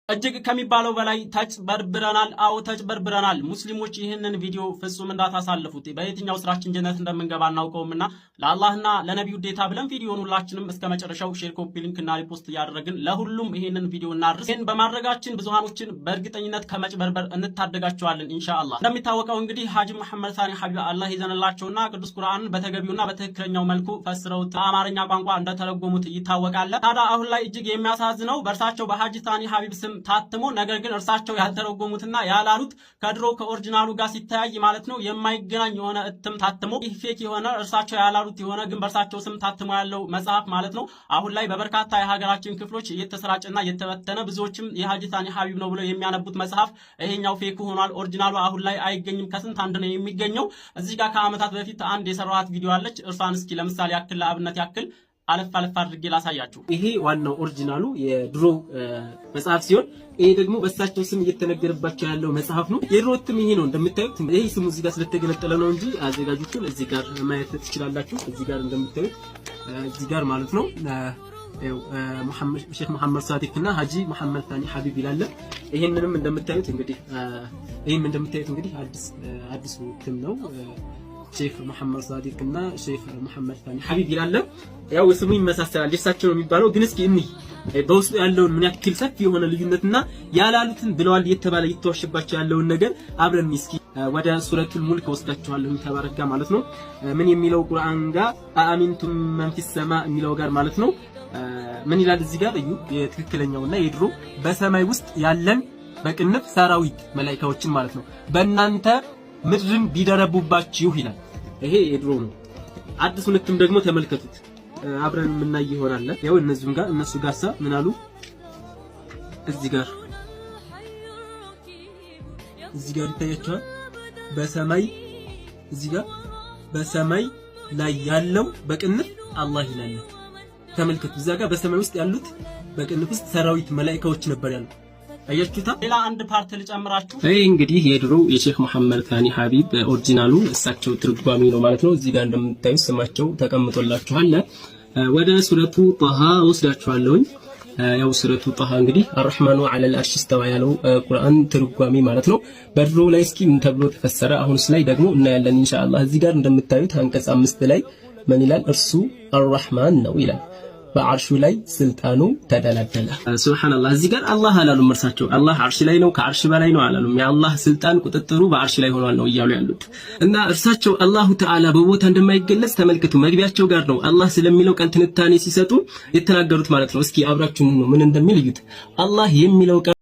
እጅግ ከሚባለው በላይ ተጭበርብረናል። አዎ ተጭበርብረናል። ሙስሊሞች ይህንን ቪዲዮ ፍጹም እንዳታሳልፉት። በየትኛው ስራችን ጀነት እንደምንገባ እናውቀውምና ለአላህና ለነቢዩ ዴታ ብለን ቪዲዮን ሁላችንም እስከ መጨረሻው ሼር፣ ኮፒ ሊንክ እና ሪፖስት እያደረግን ለሁሉም ይህንን ቪዲዮ እናድርስ። ይህን በማድረጋችን ብዙሃኖችን በእርግጠኝነት ከመጭበርበር እንታደጋቸዋለን ኢንሻአላህ። እንደሚታወቀው እንግዲህ ሀጂ መሐመድ ሳኒ ሐቢብ አላህ ይዘንላቸውና ቅዱስ ቁርአንን በተገቢውና በትክክለኛው መልኩ ፈስረውት በአማርኛ ቋንቋ እንደተረጎሙት ይታወቃል። ታዲያ አሁን ላይ እጅግ የሚያሳዝነው በእርሳቸው በሀጂ ሳኒ ሐቢብ ስም ታትሞ ነገር ግን እርሳቸው ያልተረጎሙትና ያላሉት ከድሮ ከኦሪጂናሉ ጋር ሲተያይ ማለት ነው የማይገናኝ የሆነ እትም ታትሞ ይህ ፌክ የሆነ እርሳቸው ያላሉት የሆነ ግን በእርሳቸው ስም ታትሞ ያለው መጽሐፍ ማለት ነው አሁን ላይ በበርካታ የሀገራችን ክፍሎች እየተሰራጨና እየተበተነ ብዙዎችም የሀጂ ሳኒ ሐቢብ ነው ብለው የሚያነቡት መጽሐፍ ይሄኛው ፌክ ሆኗል። ኦሪጂናሉ አሁን ላይ አይገኝም። ከስንት አንድ ነው የሚገኘው። እዚህ ጋር ከአመታት በፊት አንድ የሰራኋት ቪዲዮ አለች። እርሷን እስኪ ለምሳሌ ያክል ለአብነት ያክል አለፍ አድርጌ ላሳያችሁ። ይሄ ዋናው ኦሪጂናሉ የድሮ መጽሐፍ ሲሆን ይሄ ደግሞ በእሳቸው ስም እየተነገረባቸው ያለው መጽሐፍ ነው። የድሮ እትም ይሄ ነው እንደምታዩት። ይሄ ስሙ እዚህ ጋር ስለተገለጠለ ነው እንጂ አዘጋጆቹን እዚህ ጋር ማየት ትችላላችሁ። እዚህ ጋር እንደምታዩት እዚህ ጋር ማለት ነው ሼክ መሐመድ ሳዲቅ እና ሀጂ መሐመድ ሳኒ ሐቢብ ይላል። ይሄንንም እንደምታዩት እንግዲህ አዲስ እትም ነው። ሼክ መሐመድ ሳዲቅ እና ሼክ መሐመድ ሳኒ ሐቢብ ይላል። ያው ስሙ ይመሳሰላል የእሳቸው ነው የሚባለው። ግን እስኪ እንይ በውስጡ ያለውን ምን ያክል ሰፊ የሆነ ልዩነትና ያላሉትን ብለዋል የተባለ ይተዋሽባቸው ያለውን ነገር አብረን እስኪ ወደ ሱረቱል ሙልክ ወስዳችኋለሁ ተባረከ ማለት ነው። ምን የሚለው ቁርአን ጋር አአሚንቱም መን ፊስ ሰማ የሚለው ጋር ማለት ነው ምን ይላል እዚህ ጋር እዩ። የትክክለኛውና የድሮ በሰማይ ውስጥ ያለን በቅንፍ ሰራዊት መላእክቶችን ማለት ነው በእናንተ ምድርን ቢደረቡባችሁ ይላል። ይሄ የድሮ ነው። አዲሱን እትም ደግሞ ተመልከቱት አብረን የምናይ ይሆናል። ያው እነሱ ጋርሳ ምን አሉ እዚህ ጋር ይታያቸዋል። በሰማይ እዚህ ጋር በሰማይ ላይ ያለው በቅንፍ አላህ ይላል። ተመልከቱ እዛ ጋር በሰማይ ውስጥ ያሉት በቅንፍ ውስጥ ሰራዊት መላእክቶች ነበር ያሉት። አያችሁታ። ሌላ አንድ ፓርት ልጨምራችሁ። ይሄ እንግዲህ የድሮ የሼክ መሐመድ ሳኒ ሐቢብ ኦሪጂናሉ እሳቸው ትርጓሚ ነው ማለት ነው። እዚህ ጋር እንደምታዩት ስማቸው ተቀምጦላችኋል። ወደ ሱረቱ ጣሃ ወስዳችኋለሁኝ። ያው ሱረቱ ጣሃ እንግዲህ አርህማኑ ዐለል አርሽ ኢስተዋ ያለው ቁርአን ትርጓሚ ማለት ነው። በድሮ ላይ እስኪ ምን ተብሎ ተፈሰረ፣ አሁንስ ላይ ደግሞ እናያለን ኢንሻአላህ። እዚህ ጋር እንደምታዩት አንቀጽ 5 ላይ ምን ይላል? እርሱ አርህማን ነው ይላል። በአርሹ ላይ ስልጣኑ ተደላደለ። ሱብሃንአላህ። እዚህ ጋር አላህ አላሉም። እርሳቸው አላህ አርሽ ላይ ነው ከአርሽ በላይ ነው አላሉም። የአላህ ስልጣን ቁጥጥሩ በአርሽ ላይ ሆኗል ነው እያሉ ያሉት። እና እርሳቸው አላሁ ተዓላ በቦታ እንደማይገለጽ ተመልክቱ። መግቢያቸው ጋር ነው አላህ ስለሚለው ቀን ትንታኔ ሲሰጡ የተናገሩት ማለት ነው። እስኪ አብራችሁን ነው ምን እንደሚል እዩት። አላህ የሚለው